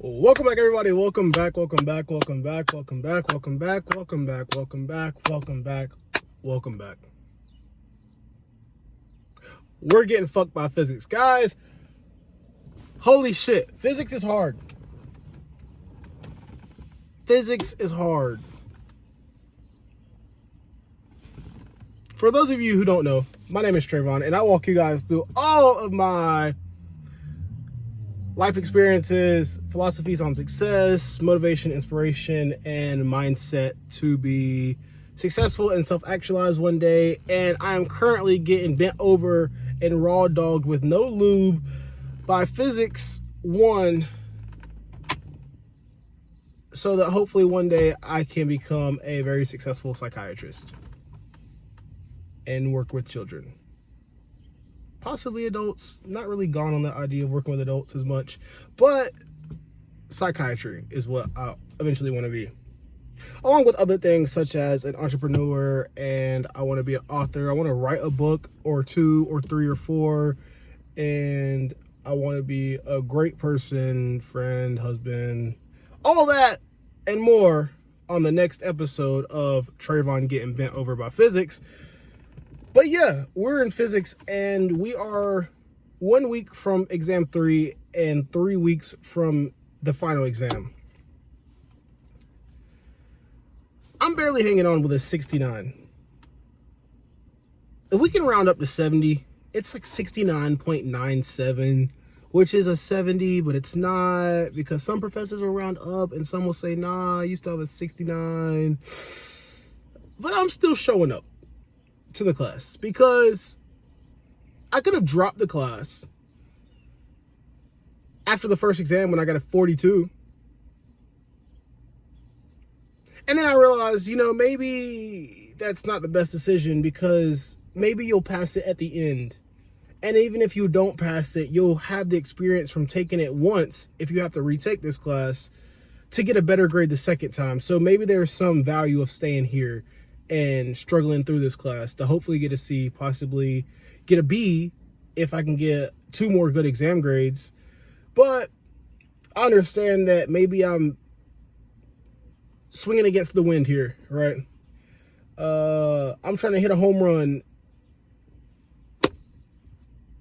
Welcome back, everybody. Welcome back, welcome back, welcome back, welcome back, welcome back, welcome back, welcome back, welcome back, welcome back. We're getting fucked by physics. Guys, holy shit. Physics is hard. Physics is hard. For those of you who don't know, my name is Trayvon, and I walk you guys through all of my life experiences, philosophies on success, motivation, inspiration, and mindset to be successful and self-actualized one day. And I am currently getting bent over and raw dogged with no lube by Physics 1, so that hopefully one day I can become a very successful psychiatrist and work with children. Possibly adults. Not really gone on the idea of working with adults as much, but psychiatry is what I eventually want to be, along with other things such as an entrepreneur, and I want to be an author. I want to write a book or two or three or four, and I want to be a great person, friend, husband, all that and more on the next episode of Trayvon Getting Bent Over by Physics. But yeah, we're in physics, and we are 1 week from exam 3 and 3 weeks from the final exam. I'm barely hanging on with a 69. If we can round up to 70, it's like 69.97, which is a 70, but it's not, because some professors will round up and some will say, nah, I used to have a 69. But I'm still showing up to the class, because I could have dropped the class after the first exam when I got a 42. And then I realized, maybe that's not the best decision, because maybe you'll pass it at the end. And even if you don't pass it, you'll have the experience from taking it once, if you have to retake this class, to get a better grade the second time. So maybe there's some value of staying here and struggling through this class to hopefully get a C, possibly get a B if I can get 2 more good exam grades. But I understand that maybe I'm swinging against the wind here, right? I'm trying to hit a home run,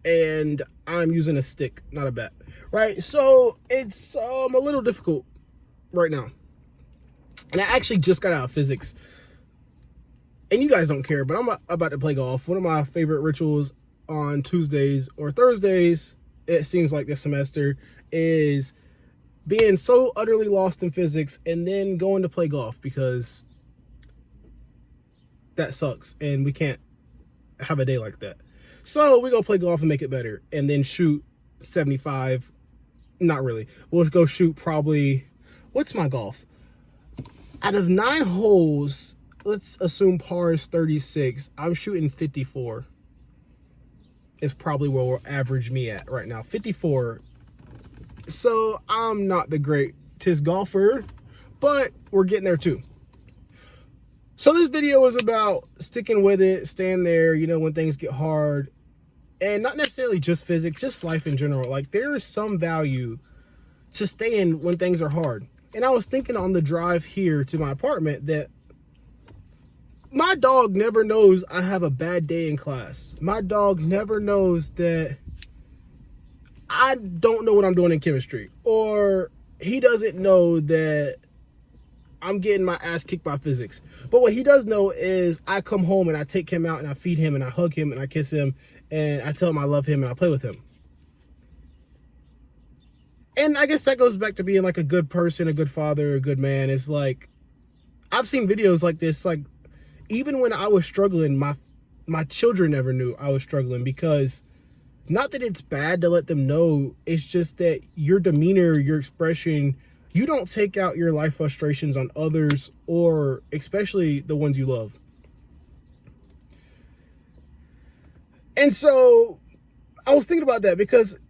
and I'm using a stick, not a bat, right? So it's a little difficult right now. And I actually just got out of physics. And you guys don't care, but I'm about to play golf. One of my favorite rituals on Tuesdays or Thursdays, it seems like this semester, is being so utterly lost in physics and then going to play golf, because that sucks and we can't have a day like that. So we go play golf and make it better, and then shoot 75. Not really. We'll go shoot probably, what's my golf? Out of 9 holes, let's assume par is 36. I'm shooting 54. Is probably where we'll average me at right now. 54. So I'm not the greatest golfer, but we're getting there too. So this video is about sticking with it, staying there, when things get hard. And not necessarily just physics, just life in general. Like, there is some value to staying when things are hard. And I was thinking on the drive here to my apartment that my dog never knows I have a bad day in class. My dog never knows that I don't know what I'm doing in chemistry. Or he doesn't know that I'm getting my ass kicked by physics. But what he does know is I come home and I take him out and I feed him and I hug him and I kiss him and I tell him I love him and I play with him. And I guess that goes back to being like a good person, a good father, a good man. It's like, I've seen videos like this, like, even when I was struggling, my children never knew I was struggling, because not that it's bad to let them know, it's just that your demeanor, your expression, you don't take out your life frustrations on others, or especially the ones you love. And so I was thinking about that, because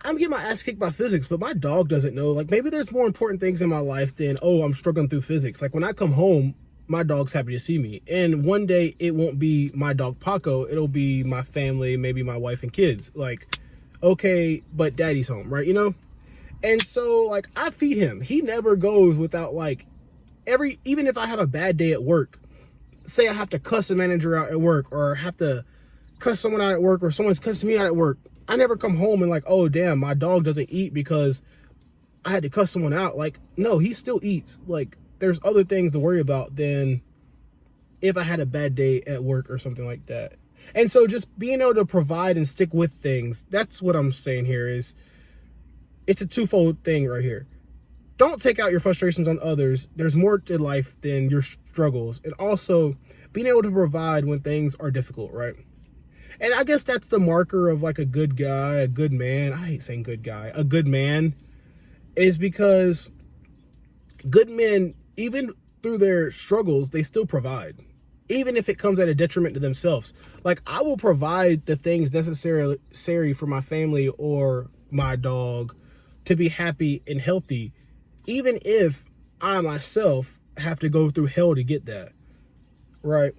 I'm getting my ass kicked by physics, but my dog doesn't know. Like, maybe there's more important things in my life than, oh, I'm struggling through physics. Like, when I come home, my dog's happy to see me. And one day it won't be my dog Paco, it'll be my family, maybe my wife and kids. Like, okay, but daddy's home, right? And so, like, I feed him. He never goes without, like, even if I have a bad day at work, say I have to cuss a manager out at work, or have to cuss someone out at work, or someone's cussing me out at work, I never come home and like, oh, damn, my dog doesn't eat because I had to cuss someone out. Like, no, he still eats. Like, there's other things to worry about than if I had a bad day at work or something like that. And so just being able to provide and stick with things, that's what I'm saying here is, it's a twofold thing right here. Don't take out your frustrations on others. There's more to life than your struggles. And also being able to provide when things are difficult, right? And I guess that's the marker of like a good guy, a good man. I hate saying good guy. A good man is because good men, even through their struggles, they still provide. Even if it comes at a detriment to themselves. Like, I will provide the things necessary for my family or my dog to be happy and healthy, even if I myself have to go through hell to get that, right?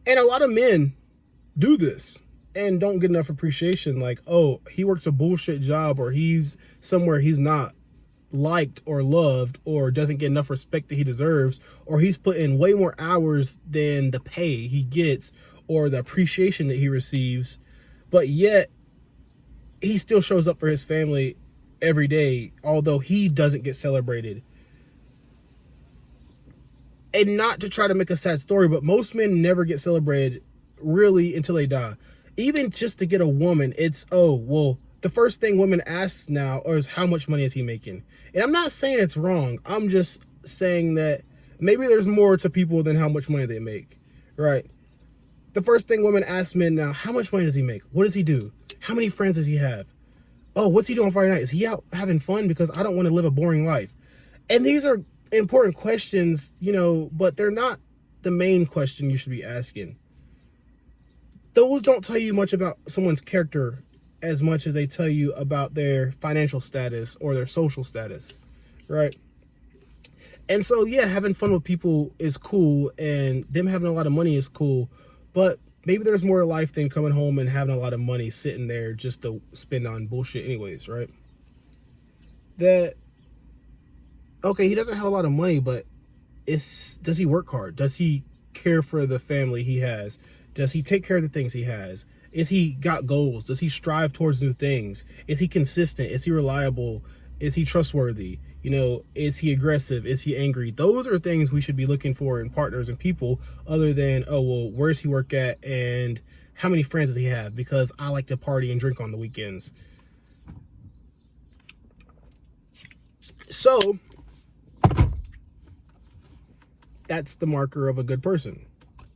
And a lot of men do this and don't get enough appreciation. Like, oh, he works a bullshit job, or he's somewhere he's not liked or loved, or doesn't get enough respect that he deserves, or he's put in way more hours than the pay he gets or the appreciation that he receives, but yet he still shows up for his family every day, although he doesn't get celebrated. And not to try to make a sad story, but most men never get celebrated really until they die. Even just to get a woman, it's, oh, well, the first thing women ask now is how much money is he making? And I'm not saying it's wrong. I'm just saying that maybe there's more to people than how much money they make, right? The first thing women ask men now, how much money does he make? What does he do? How many friends does he have? Oh, what's he doing Friday night? Is he out having fun? Because I don't want to live a boring life. And these are important questions, you know, but they're not the main question you should be asking. Those don't tell you much about someone's character as much as they tell you about their financial status or their social status, right? And so, yeah, having fun with people is cool, and them having a lot of money is cool, but maybe there's more to life than coming home and having a lot of money sitting there just to spend on bullshit anyways, right? That, okay, he doesn't have a lot of money, but does he work hard? Does he care for the family he has? Does he take care of the things he has? Is he got goals? Does he strive towards new things? Is he consistent? Is he reliable? Is he trustworthy? You know, is he aggressive? Is he angry? Those are things we should be looking for in partners and people, other than, oh, well, where's he work at and how many friends does he have? Because I like to party and drink on the weekends. So that's the marker of a good person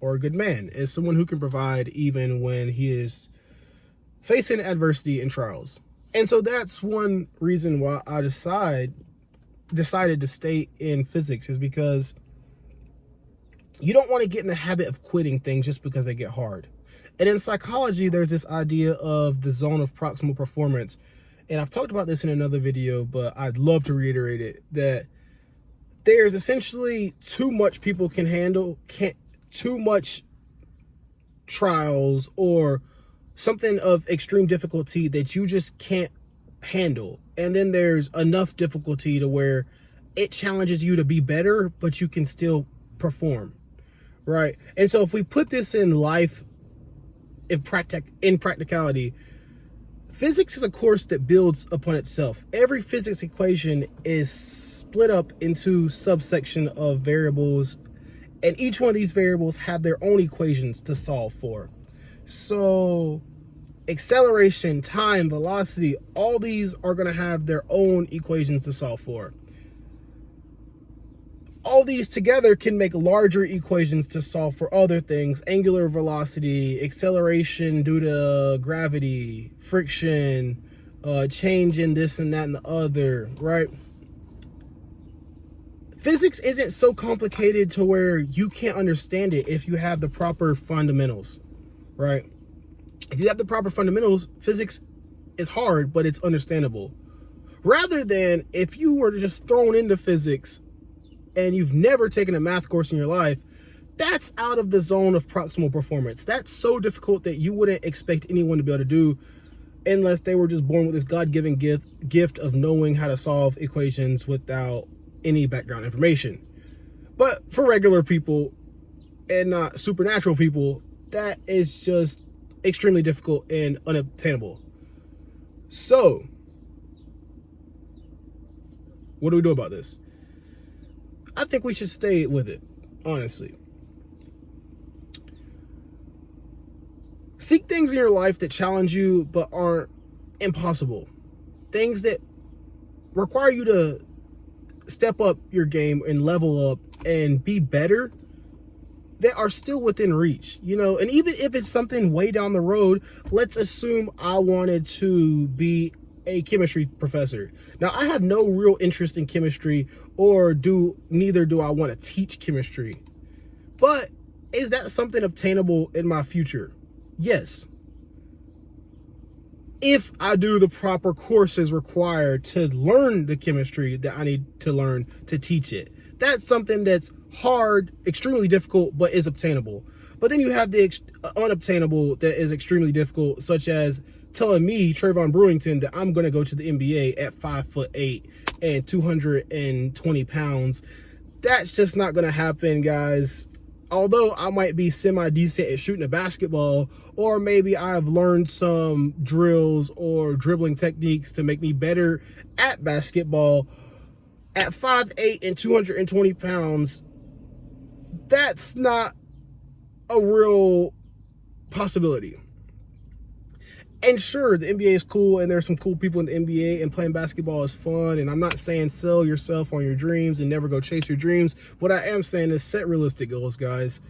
or a good man, is someone who can provide even when he is facing adversity and trials. And so that's one reason why I decided to stay in physics, is because you don't want to get in the habit of quitting things just because they get hard. And in psychology, there's this idea of the zone of proximal performance. And I've talked about this in another video, but I'd love to reiterate it, that there's essentially too much people can handle, too much trials or something of extreme difficulty that you just can't handle. And then there's enough difficulty to where it challenges you to be better, but you can still perform, right? And so if we put this in life, in practicality, physics is a course that builds upon itself. Every physics equation is split up into subsection of variables, and each one of these variables have their own equations to solve for. So acceleration, time, velocity, all these are going to have their own equations to solve for. All these together can make larger equations to solve for other things: angular velocity, acceleration due to gravity, friction, change in this and that and the other, right? Physics isn't so complicated to where you can't understand it if you have the proper fundamentals, right? If you have the proper fundamentals, physics is hard, but it's understandable. Rather than if you were just thrown into physics and you've never taken a math course in your life, that's out of the zone of proximal performance. That's so difficult that you wouldn't expect anyone to be able to do. unless they were just born with this God-given gift of knowing how to solve equations without any background information. But for regular people and not supernatural people, that is just extremely difficult and unobtainable. So, what do we do about this? I think we should stay with it, honestly. Seek things in your life that challenge you but aren't impossible. Things that require you to step up your game and level up and be better, that are still within reach, you know. And even if it's something way down the road, let's assume I wanted to be a chemistry professor. Now, I have no real interest in chemistry, or neither do I want to teach chemistry. But is that something obtainable in my future? Yes. If I do the proper courses required to learn the chemistry that I need to learn to teach it. That's something that's hard, extremely difficult, but is obtainable. But then you have the unobtainable that is extremely difficult, such as telling me, Trayvon Brewington, that I'm going to go to the NBA at 5'8" and 220 pounds. That's just not going to happen, guys. Although I might be semi-decent at shooting a basketball, or maybe I've learned some drills or dribbling techniques to make me better at basketball, at 5'8" and 220 pounds, that's not a real possibility. And sure, the NBA is cool, and there's some cool people in the NBA, and playing basketball is fun. And I'm not saying sell yourself on your dreams and never go chase your dreams. What I am saying is set realistic goals, guys.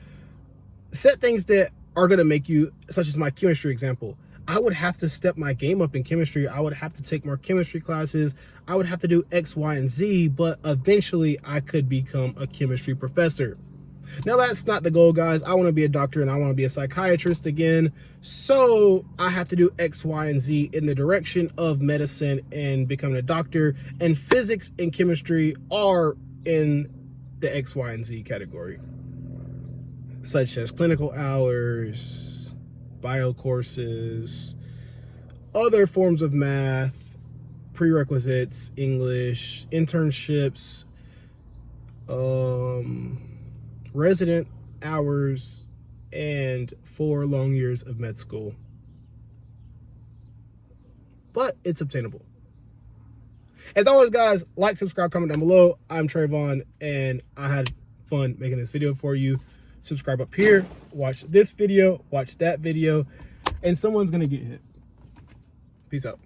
Set things that are going to make you, such as my chemistry example. I would have to step my game up in chemistry. I would have to take more chemistry classes. I would have to do X, Y, and Z, but eventually I could become a chemistry professor. Now, that's not the goal, guys. I want to be a doctor and I want to be a psychiatrist again. So I have to do X, Y, and Z in the direction of medicine and becoming a doctor. And physics and chemistry are in the X, Y, and Z category, such as clinical hours, bio courses, other forms of math, prerequisites, English, internships, resident hours, and 4 long years of med school. But it's obtainable. As always, guys, like, subscribe, comment down below. I'm Trayvon, and I had fun making this video for you. Subscribe up here, watch this video, watch that video, and someone's gonna get hit. Peace out.